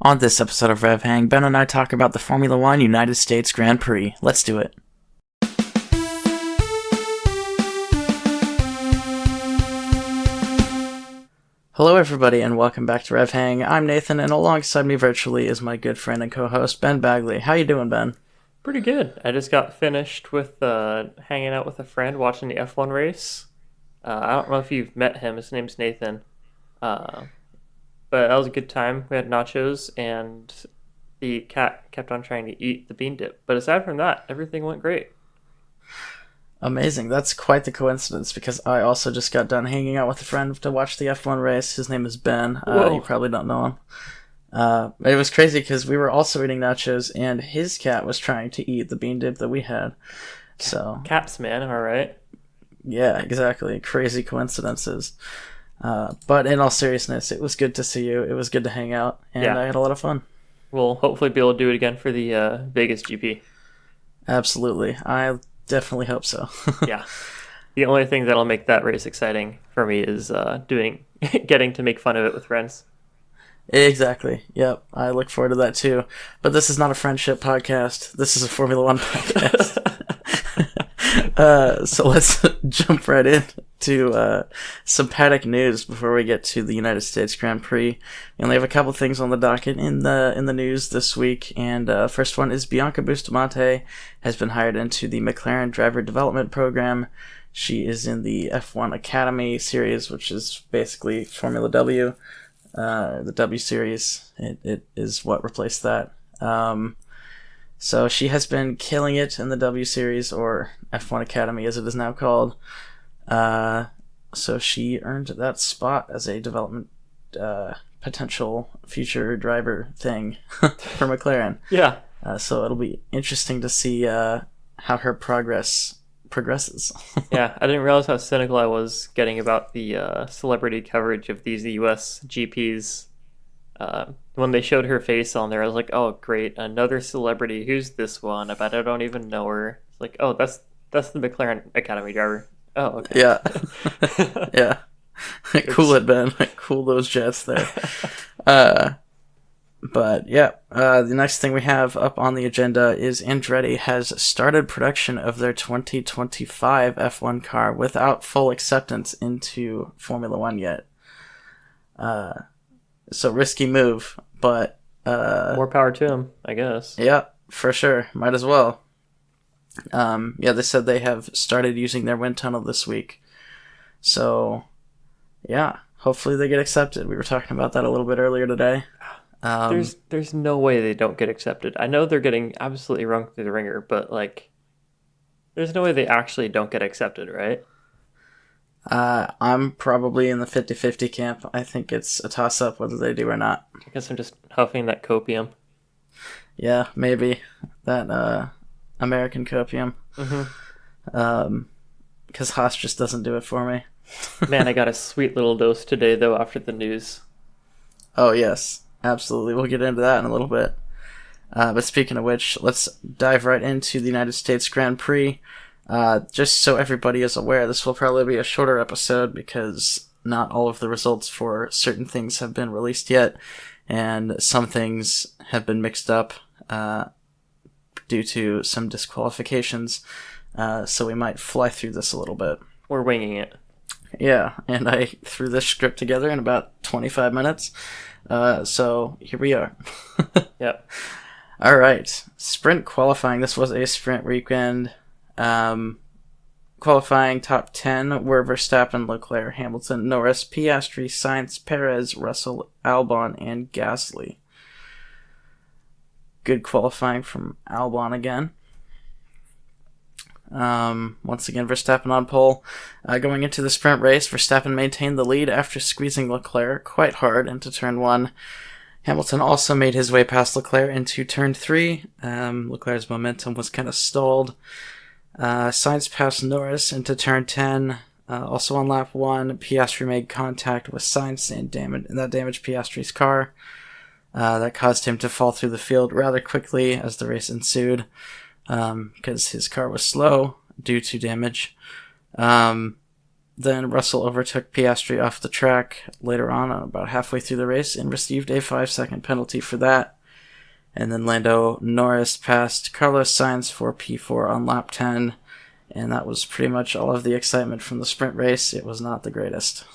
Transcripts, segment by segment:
On this episode of RevHang, Ben and I talk about the Formula One United States Grand Prix. Let's do it. Hello everybody and welcome back to RevHang. I'm Nathan and alongside me virtually is my good friend and co-host Ben Bagley. How you doing, Ben? Pretty good. I just got finished with hanging out with a friend watching the F1 race. I don't know if you've met him. His name's Nathan. But that was a good time. We had nachos, and the cat kept on trying to eat the bean dip. But aside from that, everything went great. Amazing. That's quite the coincidence, because I also just got done hanging out with a friend to watch the F1 race. His name is Ben. You probably don't know him. It was crazy, because we were also eating nachos, and his cat was trying to eat the bean dip that we had. So Cats, man, am I right? Yeah, exactly. Crazy coincidences. But in all seriousness, it was good to see you. It was good to hang out, and I had a lot of fun. We'll hopefully be able to do it again for the Vegas GP. Absolutely. I definitely hope so. Yeah. The only thing that'll make that race exciting for me is getting to make fun of it with friends. Exactly. Yep. I look forward to that too. But this is not a friendship podcast. This is a Formula One podcast. So let's jump right in to some paddock news before we get to the United States Grand Prix. We only have a couple things on the docket in the news this week, and first one is Bianca Bustamante has been hired into the McLaren Driver Development Program. She is in the F1 Academy series, which is basically Formula W. The W series, it is what replaced that. So she has been killing it in the W Series, or F1 Academy as it is now called. So she earned that spot as a development potential future driver thing for McLaren. Yeah. So it'll be interesting to see how her progresses. Yeah, I didn't realize how cynical I was getting about the celebrity coverage of these US GPs. When they showed her face on there, I was like, oh, great, another celebrity. Who's this one? I bet I don't even know her. It's like, oh, that's the McLaren Academy driver. Oh, okay. Yeah. Yeah. Cool it, Ben. Cool those jets there. But, yeah, the next thing we have up on the agenda is Andretti has started production of their 2025 F1 car without full acceptance into Formula One yet. So risky move, but more power to him, I guess. Yeah, for sure. Might as well. They said they have started using their wind tunnel this week. So, yeah, hopefully they get accepted. We were talking about that a little bit earlier today. There's no way they don't get accepted. I know they're getting absolutely rung through the ringer, but there's no way they actually don't get accepted, right? I'm probably in the 50-50 camp. I think it's a toss-up whether they do or not. I guess I'm just huffing that copium. Yeah, maybe. That, American copium. Mm-hmm. Because Haas just doesn't do it for me. Man, I got a sweet little dose today, though, after the news. Oh, yes. Absolutely. We'll get into that in a little bit. But speaking of which, let's dive right into the United States Grand Prix. Just so everybody is aware, this will probably be a shorter episode because not all of the results for certain things have been released yet, and some things have been mixed up due to some disqualifications, so we might fly through this a little bit. We're winging it. Yeah, and I threw this script together in about 25 minutes, so here we are. Yep. Alright, sprint qualifying. This was a sprint weekend. Qualifying top 10 were Verstappen, Leclerc, Hamilton, Norris, Piastri, Sainz, Perez, Russell, Albon, and Gasly. Good qualifying from Albon again. Once again, Verstappen on pole. Going into the sprint race, Verstappen maintained the lead after squeezing Leclerc quite hard into turn 1. Hamilton also made his way past Leclerc into turn 3. Leclerc's momentum was kind of stalled. Sainz passed Norris into turn 10. Also on lap 1, Piastri made contact with Sainz and that damaged Piastri's car. That caused him to fall through the field rather quickly as the race ensued, because his car was slow due to damage. Then Russell overtook Piastri off the track later on, about halfway through the race, and received a 5-second penalty for that. And then Lando Norris passed Carlos Sainz for P4 on lap 10, and that was pretty much all of the excitement from the sprint race. It was not the greatest.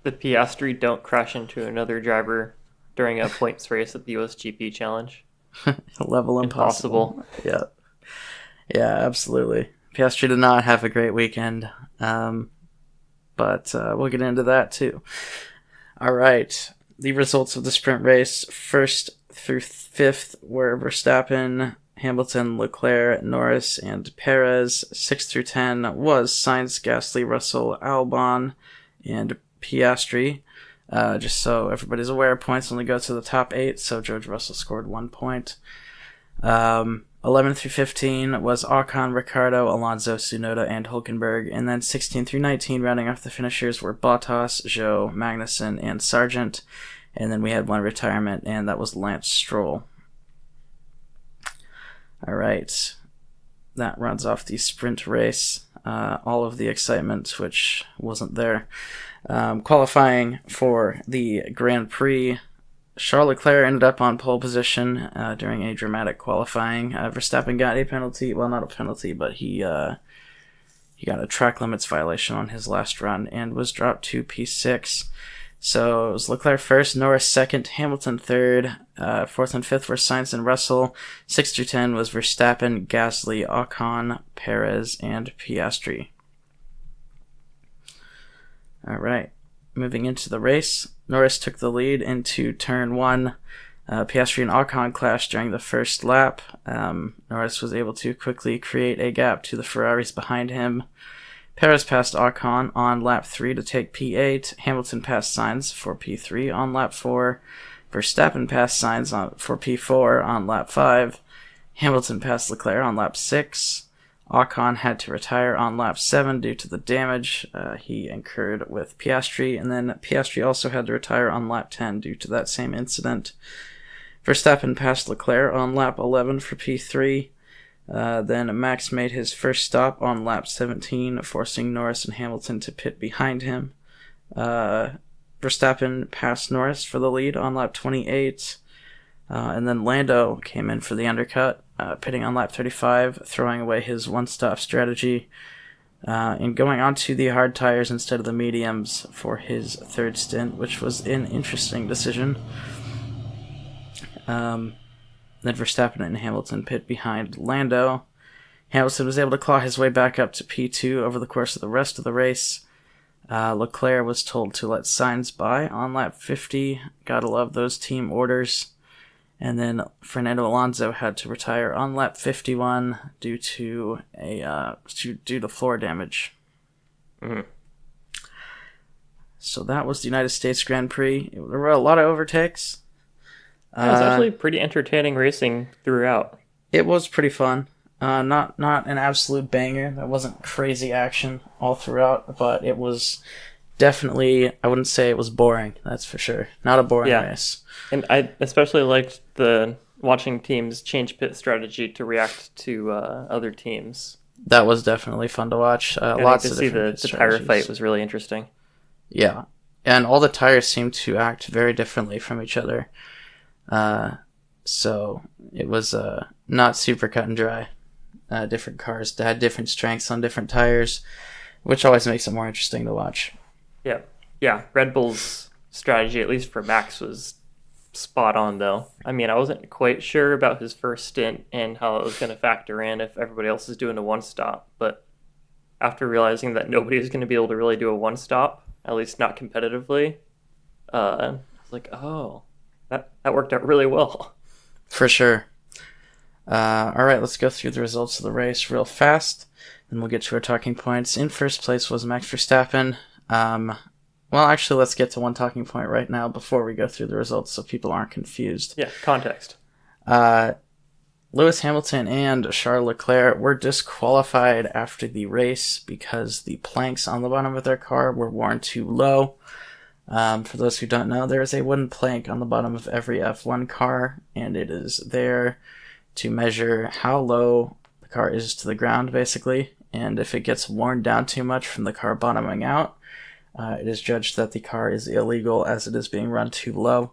The Piastri don't crash into another driver during a points race at the USGP Challenge. Level impossible. Yeah, absolutely. Piastri did not have a great weekend, but we'll get into that too. All right, the results of the sprint race, 1st through 5th, were Verstappen, Hamilton, Leclerc, Norris, and Perez. 6 through 10 was Sainz, Gasly, Russell, Albon, and Piastri. Just so everybody's aware, points only go to the top 8, so George Russell scored 1 point. 11 through 15 was Ocon, Ricciardo, Alonso, Tsunoda, and Hülkenberg. And then 16 through 19, rounding off the finishers, were Bottas, Zhou, Magnussen, and Sargent. And then we had one retirement, and that was Lance Stroll. All right. That runs off the sprint race. All of the excitement, which wasn't there. Qualifying for the Grand Prix, Charles Leclerc ended up on pole position during a dramatic qualifying. Verstappen got a penalty. Well, not a penalty, but he got a track limits violation on his last run and was dropped to P6. So it was Leclerc first, Norris second, Hamilton third, 4th and 5th were Sainz and Russell. 6 through 10 was Verstappen, Gasly, Ocon, Perez, and Piastri. All right, moving into the race, Norris took the lead into turn 1. Piastri and Ocon clashed during the first lap. Norris was able to quickly create a gap to the Ferraris behind him. Perez passed Ocon on lap 3 to take P8. Hamilton passed Sainz for P3 on lap 4. Verstappen passed Sainz for P4 on lap 5. Hamilton passed Leclerc on lap 6. Ocon had to retire on lap 7 due to the damage he incurred with Piastri, and then Piastri also had to retire on lap 10 due to that same incident. Verstappen passed Leclerc on lap 11 for P3. Then Max made his first stop on lap 17, forcing Norris and Hamilton to pit behind him. Verstappen passed Norris for the lead on lap 28, and then Lando came in for the undercut, pitting on lap 35, throwing away his one-stop strategy, and going on to the hard tires instead of the mediums for his third stint, which was an interesting decision. Then Verstappen and Hamilton pit behind Lando. Hamilton was able to claw his way back up to P2 over the course of the rest of the race. Leclerc was told to let Sainz by on lap 50. Gotta love those team orders. And then Fernando Alonso had to retire on lap 51 due to floor damage. Mm-hmm. So that was the United States Grand Prix. There were a lot of overtakes. It was actually pretty entertaining racing throughout. It was pretty fun. Not an absolute banger. There wasn't crazy action all throughout, but it was definitely, I wouldn't say it was boring, that's for sure. Not a boring race. And I especially liked watching teams change pit strategy to react to other teams. That was definitely fun to watch. Lots of different the tire fight was really interesting. Yeah, and all the tires seemed to act very differently from each other. So it was not super cut and dry. Different cars had different strengths on different tires, which always makes it more interesting to watch. Yeah. Red Bull's strategy, at least for Max, was spot on, though. I mean, I wasn't quite sure about his first stint and how it was going to factor in if everybody else is doing a one-stop, but after realizing that nobody is going to be able to really do a one-stop, at least not competitively, I was like, oh, that worked out really well. For sure. All right, let's go through the results of the race real fast, and we'll get to our talking points. In first place was Max Verstappen. Well, actually, let's get to one talking point right now before we go through the results so people aren't confused. Yeah, context. Lewis Hamilton and Charles Leclerc were disqualified after the race because the planks on the bottom of their car were worn too low. For those who don't know, there is a wooden plank on the bottom of every F1 car, and it is there to measure how low the car is to the ground, basically. and if it gets worn down too much from the car bottoming out, it is judged that the car is illegal as it is being run too low.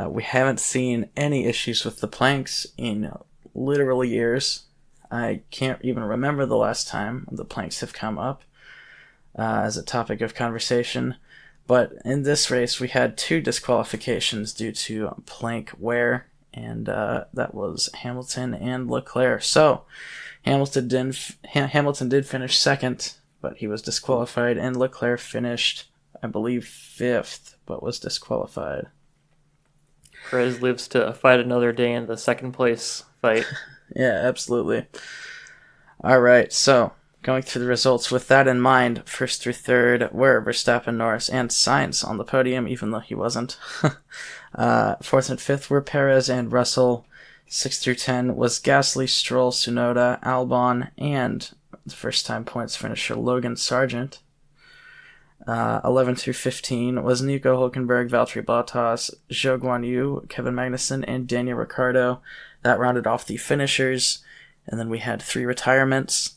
We haven't seen any issues with the planks in literally years. I can't even remember the last time the planks have come up as a topic of conversation. But in this race, we had 2 disqualifications due to plank wear, and that was Hamilton and Leclerc. So Hamilton did finish second, but he was disqualified, and Leclerc finished, I believe, 5th, but was disqualified. Perez lives to fight another day in the second place fight. Yeah, absolutely. All right, so going through the results with that in mind, 1st through 3rd were Verstappen, Norris, and Sainz on the podium, even though he wasn't. 4th and 5th were Perez and Russell. 6 through 10 was Gasly, Stroll, Tsunoda, Albon, and the first-time points finisher Logan Sargent. 11 through 15 was Nico Hülkenberg, Valtteri Bottas, Zhou Guanyu, Kevin Magnussen, and Daniel Ricciardo. That rounded off the finishers. And then we had 3 retirements,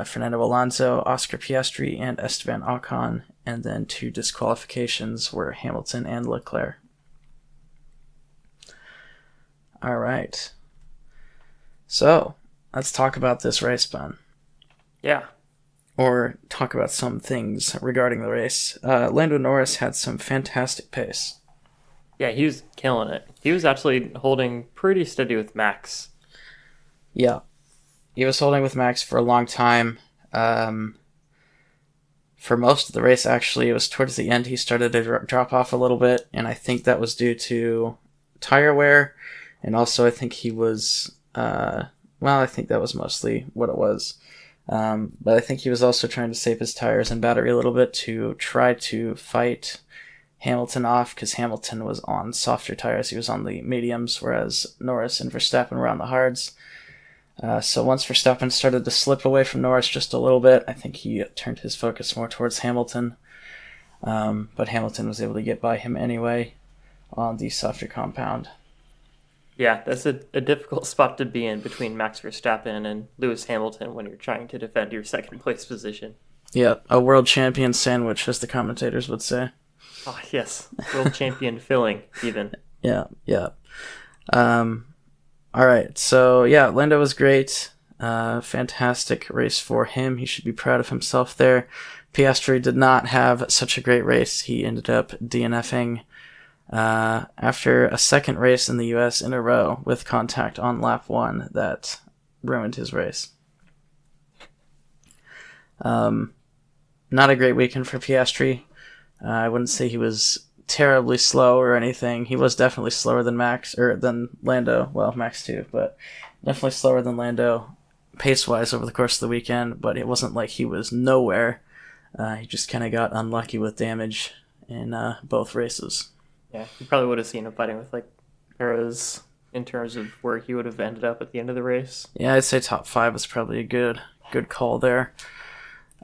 Fernando Alonso, Oscar Piastri, and Esteban Ocon. And then 2 disqualifications were Hamilton and Leclerc. All right. So, let's talk about this race, Ben. Yeah. Or talk about some things regarding the race. Lando Norris had some fantastic pace. Yeah, he was killing it. He was actually holding pretty steady with Max. Yeah. He was holding with Max for a long time. For most of the race, actually, it was towards the end he started to drop off a little bit, and I think that was due to tire wear, and also I think he was, I think that was mostly what it was. But I think he was also trying to save his tires and battery a little bit to try to fight Hamilton off, because Hamilton was on softer tires. He was on the mediums, whereas Norris and Verstappen were on the hards. So once Verstappen started to slip away from Norris just a little bit, I think he turned his focus more towards Hamilton. But Hamilton was able to get by him anyway on the softer compound. Yeah, that's a difficult spot to be in between Max Verstappen and Lewis Hamilton when you're trying to defend your second place position. Yeah, a world champion sandwich, as the commentators would say. Oh, yes. World champion filling, even. Yeah. All right, so yeah, Lando was great. Fantastic race for him. He should be proud of himself there. Piastri did not have such a great race. He ended up DNFing after a second race in the US in a row with contact on lap 1 that ruined his race. Not a great weekend for Piastri. I wouldn't say he was terribly slow or anything. He was definitely slower than Lando. Well, Max too, but definitely slower than Lando pace-wise over the course of the weekend, but it wasn't like he was nowhere. He just kind of got unlucky with damage in both races. Yeah, you probably would have seen him fighting with Perez in terms of where he would have ended up at the end of the race. Yeah, I'd say top 5 was probably a good call there.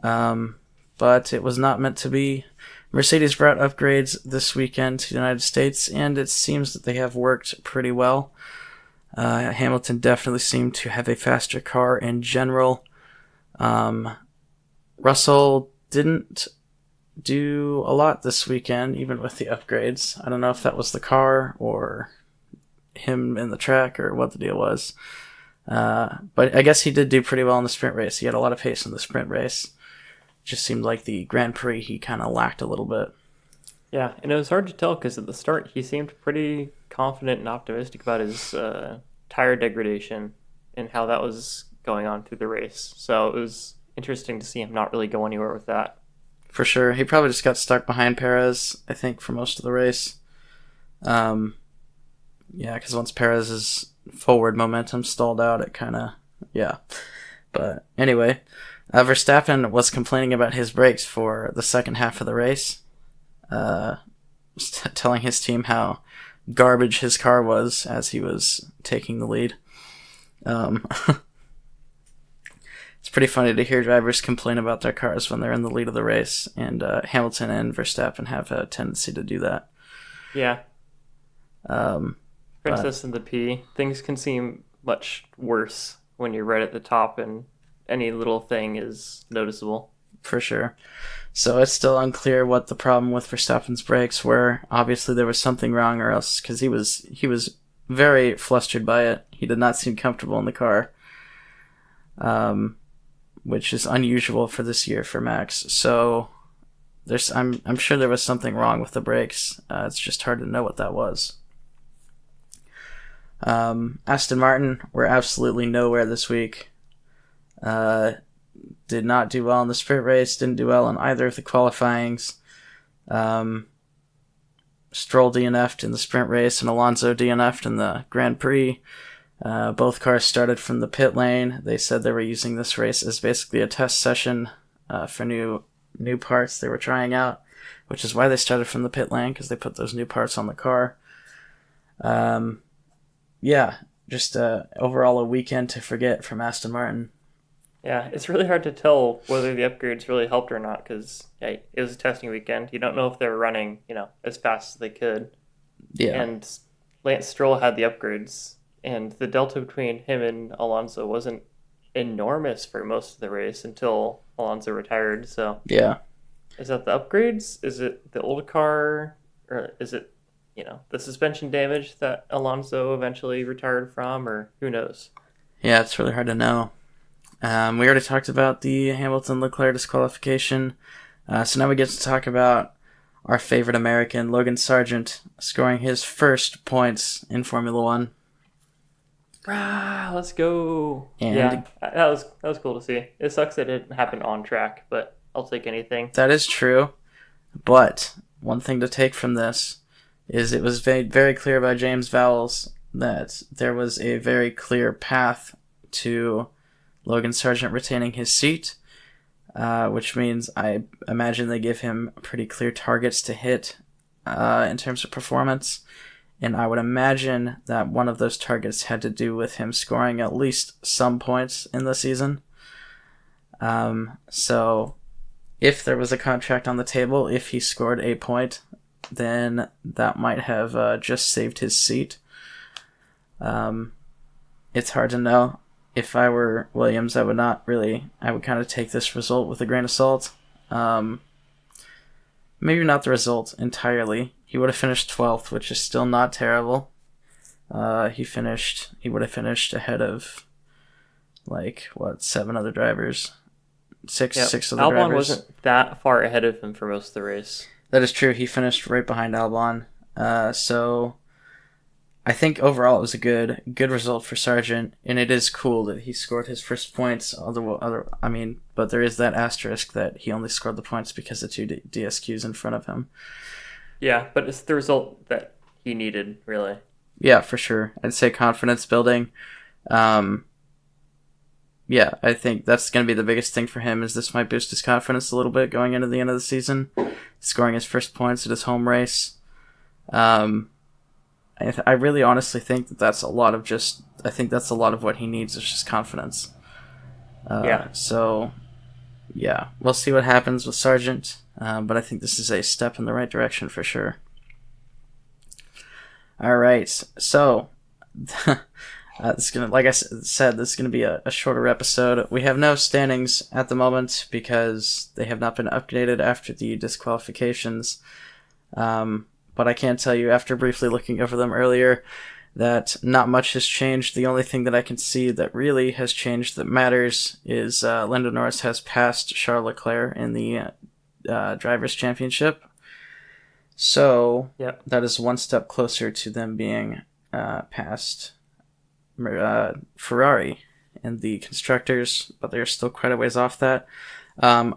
But it was not meant to be. Mercedes brought upgrades this weekend to the United States, and it seems that they have worked pretty well. Hamilton definitely seemed to have a faster car in general. Russell didn't do a lot this weekend, even with the upgrades. I don't know if that was the car or him in the track or what the deal was. But I guess he did do pretty well in the sprint race. He had a lot of pace in the sprint race. Just seemed like the Grand Prix he kind of lacked a little bit. Yeah, and it was hard to tell because at the start he seemed pretty confident and optimistic about his tire degradation and how that was going on through the race. So it was interesting to see him not really go anywhere with that. For sure. He probably just got stuck behind Perez, I think, for most of the race. Yeah, because once Perez's forward momentum stalled out, it kind of, yeah. But anyway, Verstappen was complaining about his brakes for the second half of the race, telling his team how garbage his car was as he was taking the lead. It's pretty funny to hear drivers complain about their cars when they're in the lead of the race, and Hamilton and Verstappen have a tendency to do that. Yeah. Princess and the P. Things can seem much worse when you're right at the top and any little thing is noticeable. For sure. So it's still unclear what the problem with Verstappen's brakes were. Obviously, there was something wrong, or else because he was very flustered by it. He did not seem comfortable in the car, which is unusual for this year for Max. So I'm sure there was something wrong with the brakes. It's just hard to know what that was. Aston Martin were absolutely nowhere this week. Did not do well in the sprint race, didn't do well in either of the qualifyings. Stroll DNF'd in the sprint race and Alonso DNF'd in the Grand Prix. Both cars started from the pit lane. They said they were using this race as basically a test session for new parts they were trying out, which is why they started from the pit lane, because they put those new parts on the car. Just overall a weekend to forget from Aston Martin. Yeah, it's really hard to tell whether the upgrades really helped or not, because it was a testing weekend. You don't know if they were running, as fast as they could. Yeah. And Lance Stroll had the upgrades, and the delta between him and Alonso wasn't enormous for most of the race until Alonso retired. So yeah, is that the upgrades? Is it the old car? Or is it, the suspension damage that Alonso eventually retired from? Or who knows? Yeah, it's really hard to know. We already talked about the Hamilton-Leclerc disqualification. So now we get to talk about our favorite American, Logan Sargeant, scoring his first points in Formula One. Let's go. And yeah, that was cool to see. It sucks that it didn't happen on track, but I'll take anything. That is true. But one thing to take from this is it was very, very clear by James Vowles that there was a very clear path to Logan Sargeant retaining his seat, which means I imagine they give him pretty clear targets to hit in terms of performance. And I would imagine that one of those targets had to do with him scoring at least some points in the season. So if there was a contract on the table, if he scored a point, then that might have just saved his seat. It's hard to know. If I were Williams, I would kind of take this result with a grain of salt. Maybe not the result entirely. He would have finished 12th, which is still not terrible. He would have finished ahead of, 7 other drivers? Six other Albon drivers. Wasn't that far ahead of him for most of the race. That is true. He finished right behind Albon. So I think overall it was a good result for Sargeant, and it is cool that he scored his first points. But there is that asterisk that he only scored the points because of 2 DSQs in front of him. Yeah, but it's the result that he needed, really. Yeah, for sure. I'd say confidence building. I think that's going to be the biggest thing for him, is this might boost his confidence a little bit going into the end of the season, scoring his first points at his home race. I really honestly think that's a lot of what he needs is just confidence. So, yeah, we'll see what happens with Sargeant, but I think this is a step in the right direction for sure. All right, so this is gonna, like I said, this is gonna be a shorter episode. We have no standings at the moment because they have not been updated after the disqualifications. But I can tell you, after briefly looking over them earlier, that not much has changed. The only thing that I can see that really has changed that matters is Lando Norris has passed Charles Leclerc in the Drivers' Championship. So That is one step closer to them being past Ferrari in the Constructors, but they're still quite a ways off that. I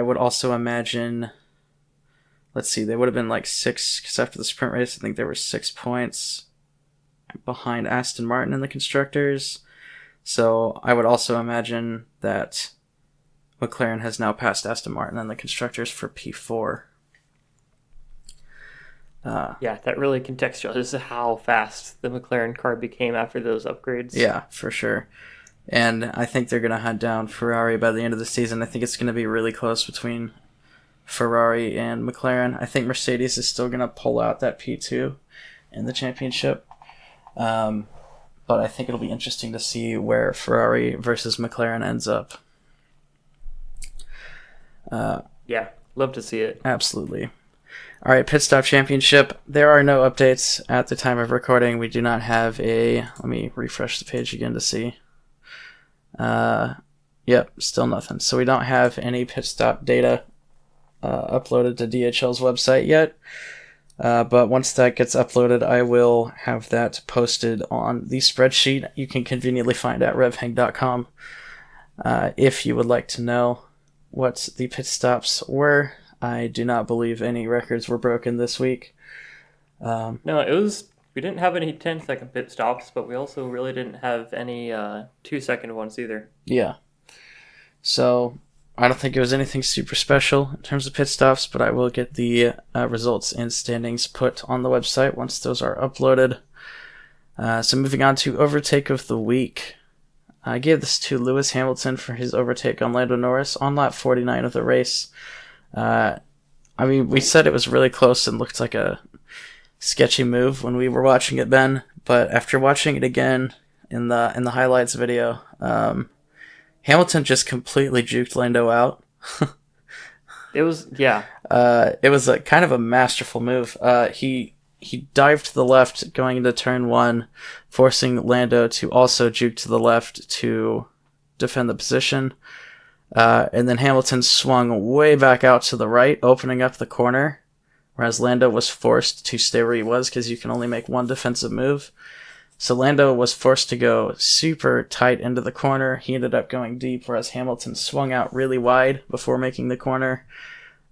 would also imagine... Let's see, they would have been 6, because after the sprint race, I think there were 6 points behind Aston Martin in the Constructors. So I would also imagine that McLaren has now passed Aston Martin in the Constructors for P4. That really contextualizes how fast the McLaren car became after those upgrades. Yeah, for sure. And I think they're going to hunt down Ferrari by the end of the season. I think it's going to be really close between Ferrari and McLaren. I think Mercedes is still going to pull out that P2 in the championship. but I think it'll be interesting to see where Ferrari versus McLaren ends up. Yeah, love to see it. Absolutely. All right, Pit Stop Championship. There are no updates at the time of recording. We do not have a... Let me refresh the page again to see. Yep, still nothing. So we don't have any pit stop data uploaded to DHL's website yet. But once that gets uploaded, I will have that posted on the spreadsheet you can conveniently find at RevHang.com. If you would like to know what the pit stops were, I do not believe any records were broken this week. No, we didn't have any 10-second pit stops, but we also really didn't have any 2-second ones either. Yeah. So I don't think it was anything super special in terms of pit stops, but I will get the results and standings put on the website once those are uploaded. So moving on to overtake of the week. I gave this to Lewis Hamilton for his overtake on Lando Norris on lap 49 of the race. I mean, we said it was really close and looked like a sketchy move when we were watching it, Ben, but after watching it again in the highlights video, Hamilton just completely juked Lando out. It was a kind of a masterful move. He dived to the left going into turn 1, forcing Lando to also juke to the left to defend the position. And then Hamilton swung way back out to the right, opening up the corner, whereas Lando was forced to stay where he was because you can only make one defensive move. So Lando was forced to go super tight into the corner. He ended up going deep, whereas Hamilton swung out really wide before making the corner.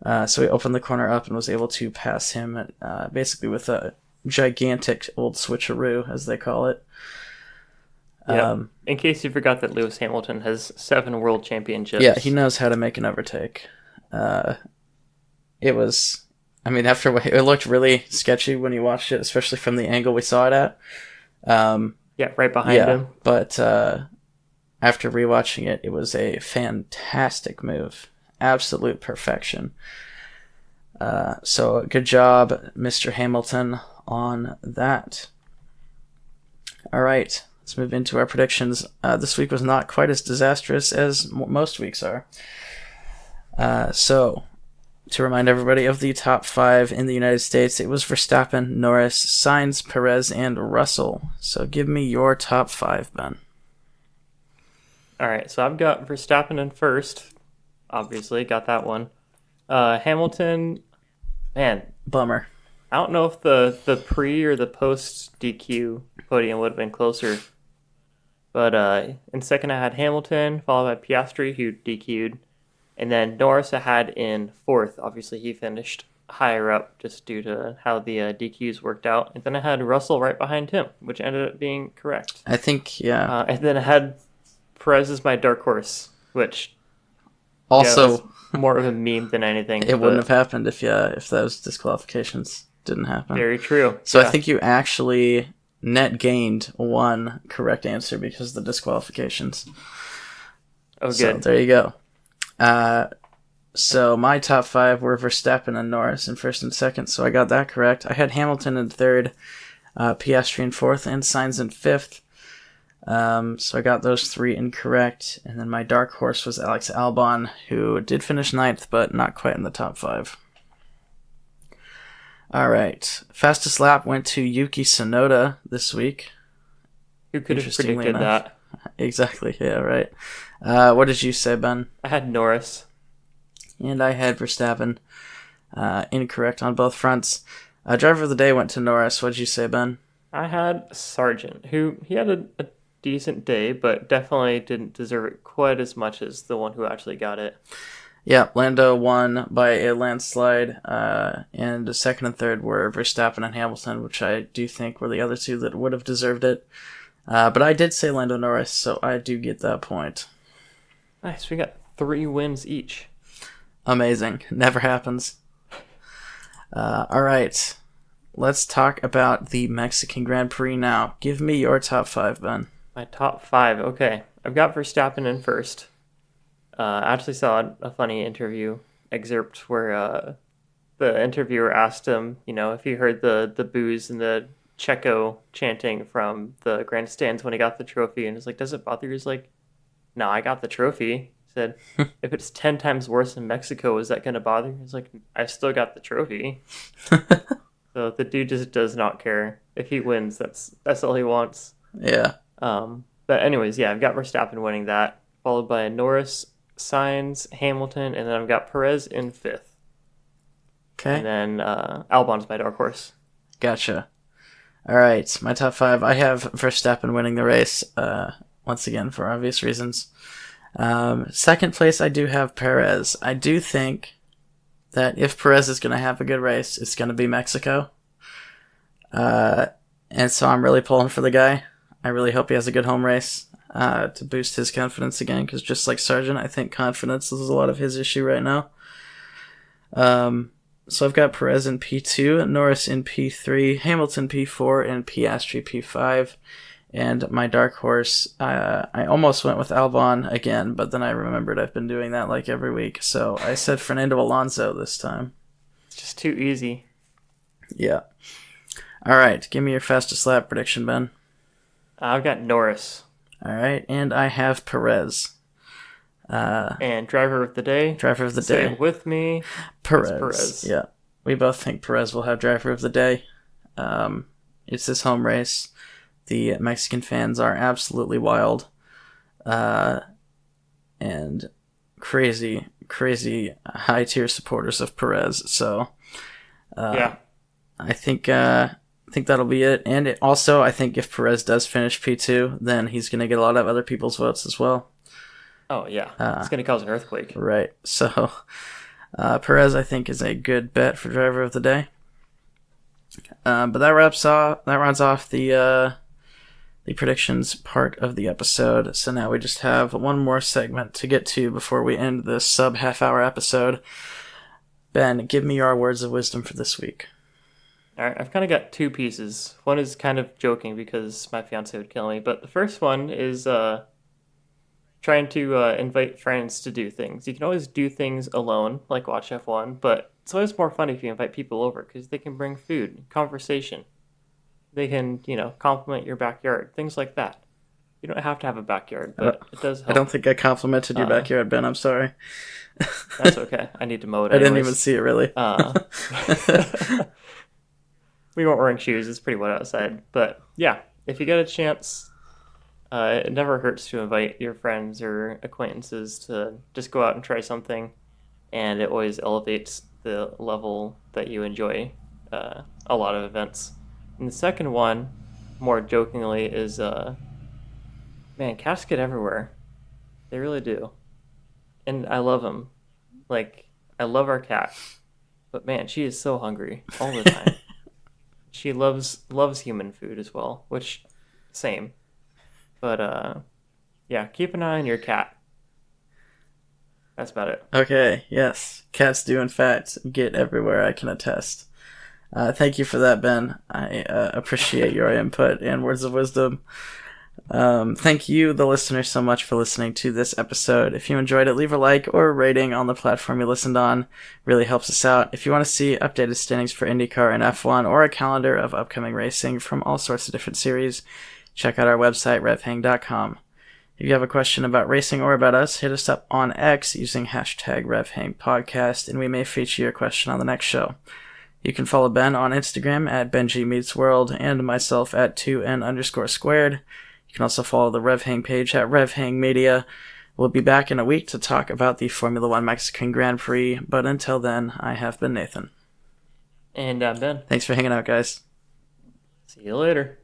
So he opened the corner up and was able to pass him basically with a gigantic old switcheroo, as they call it. Yeah. In case you forgot that Lewis Hamilton has 7 world championships. Yeah, he knows how to make an overtake. It was... I mean, it looked really sketchy when you watched it, especially from the angle we saw it at. Right behind him. But after rewatching it, it was a fantastic move. Absolute perfection. So good job, Mr. Hamilton, on that. All right, let's move into our predictions. This week was not quite as disastrous as most weeks are. So, to remind everybody of the top 5 in the United States, it was Verstappen, Norris, Sainz, Perez, and Russell. So give me your top 5, Ben. All right, so I've got Verstappen in first. Obviously, got that one. Hamilton, man. Bummer. I don't know if the pre or the post DQ podium would have been closer. But in second, I had Hamilton, followed by Piastri, who DQ'd. And then Norris I had in fourth. Obviously, he finished higher up just due to how the DQs worked out. And then I had Russell right behind him, which ended up being correct. I think, yeah. And then I had Perez as my dark horse, which also more of a meme than anything. It wouldn't have happened if those disqualifications didn't happen. Very true. So yeah. I think you actually net gained one correct answer because of the disqualifications. Oh, good. So there you go. So my top 5 were Verstappen and Norris in first and second, so I got that correct. I had Hamilton in third, Piastri in fourth, and Sainz in fifth. So I got those 3 incorrect, and then my dark horse was Alex Albon, who did finish ninth, but not quite in the top 5. All right, fastest lap went to Yuki Tsunoda this week. Who could have predicted that? Exactly, yeah, right. What did you say, Ben? I had Norris. And I had Verstappen. Incorrect on both fronts. Driver of the day went to Norris. What did you say, Ben? I had Sargent, who he had a decent day, but definitely didn't deserve it quite as much as the one who actually got it. Yeah, Lando won by a landslide, and second and third were Verstappen and Hamilton, which I do think were the other 2 that would have deserved it. But I did say Lando Norris, so I do get that point. Nice, we got 3 wins each. Amazing. Never happens. All right. Let's talk about the Mexican Grand Prix now. Give me your top 5, Ben. My top 5, okay. I've got Verstappen in first. I actually saw a funny interview excerpt where the interviewer asked him, if he heard the boos in the Checo chanting from the grandstands when he got the trophy, and it's like, does it bother you? He's like, no, I got the trophy. He said, if it's 10 times worse in Mexico, is that going to bother you? He's like, I still got the trophy. So the dude just does not care. If he wins, that's all he wants. Yeah. But anyways, yeah, I've got Verstappen winning that, followed by Norris, Sainz, Hamilton, and then I've got Perez in 5th. Okay. And then Albon's my dark horse. Gotcha. All right, my top 5. I have Verstappen winning the race, once again, for obvious reasons. Second place, I do have Perez. I do think that if Perez is going to have a good race, it's going to be Mexico. And so I'm really pulling for the guy. I really hope he has a good home race to boost his confidence again, because just like Sargent, I think confidence is a lot of his issue right now. So I've got Perez in P2, Norris in P3, Hamilton P4, and Piastri P5. And my dark horse, I almost went with Albon again, but then I remembered I've been doing that like every week. So I said Fernando Alonso this time. It's just too easy. Yeah. All right, give me your fastest lap prediction, Ben. I've got Norris. All right, and I have Perez. And driver of the day. Driver of the Say day. it with me. Perez. Yeah. We both think Perez will have driver of the day. It's his home race. The Mexican fans are absolutely wild. And crazy high tier supporters of Perez. So yeah. I think that'll be it. And I think if Perez does finish P2, then he's going to get a lot of other people's votes as well. Oh, yeah. It's going to cause an earthquake. Right. So, Perez, I think, is a good bet for driver of the day. But that rounds off the predictions part of the episode. So now we just have one more segment to get to before we end this sub half-hour episode. Ben, give me your words of wisdom for this week. All right, I've kind of got 2 pieces. One is kind of joking because my fiance would kill me, but the first one is trying to invite friends to do things. You can always do things alone, like watch F1, but it's always more fun if you invite people over because they can bring food, conversation. They can, compliment your backyard, things like that. You don't have to have a backyard, but it does help. I don't think I complimented your backyard, Ben. I'm sorry. That's okay. I need to mow it I anyways. didn't even see it, really. We weren't wearing shoes. It's pretty wet outside. But, yeah, if you get a chance, it never hurts to invite your friends or acquaintances to just go out and try something. And it always elevates the level that you enjoy a lot of events. And the second one, more jokingly, is, man, cats get everywhere. They really do. And I love them. Like, I love our cat. But, man, she is so hungry all the time. She loves human food as well, which, same. But, yeah, keep an eye on your cat. That's about it. Okay, yes. Cats do, in fact, get everywhere, I can attest. Thank you for that, Ben. I appreciate your input and words of wisdom. Thank you, the listener, so much for listening to this episode. If you enjoyed it, leave a like or a rating on the platform you listened on. Really helps us out. If you want to see updated standings for IndyCar and F1 or a calendar of upcoming racing from all sorts of different series, check out our website, RevHang.com. If you have a question about racing or about us, hit us up on X using hashtag RevHangPodcast, and we may feature your question on the next show. You can follow Ben on Instagram at BenjiMeetsWorld and myself at 2N_squared. You can also follow the RevHang page at RevHang Media. We'll be back in a week to talk about the Formula One Mexican Grand Prix, but until then, I have been Nathan. And I'm Ben. Thanks for hanging out, guys. See you later.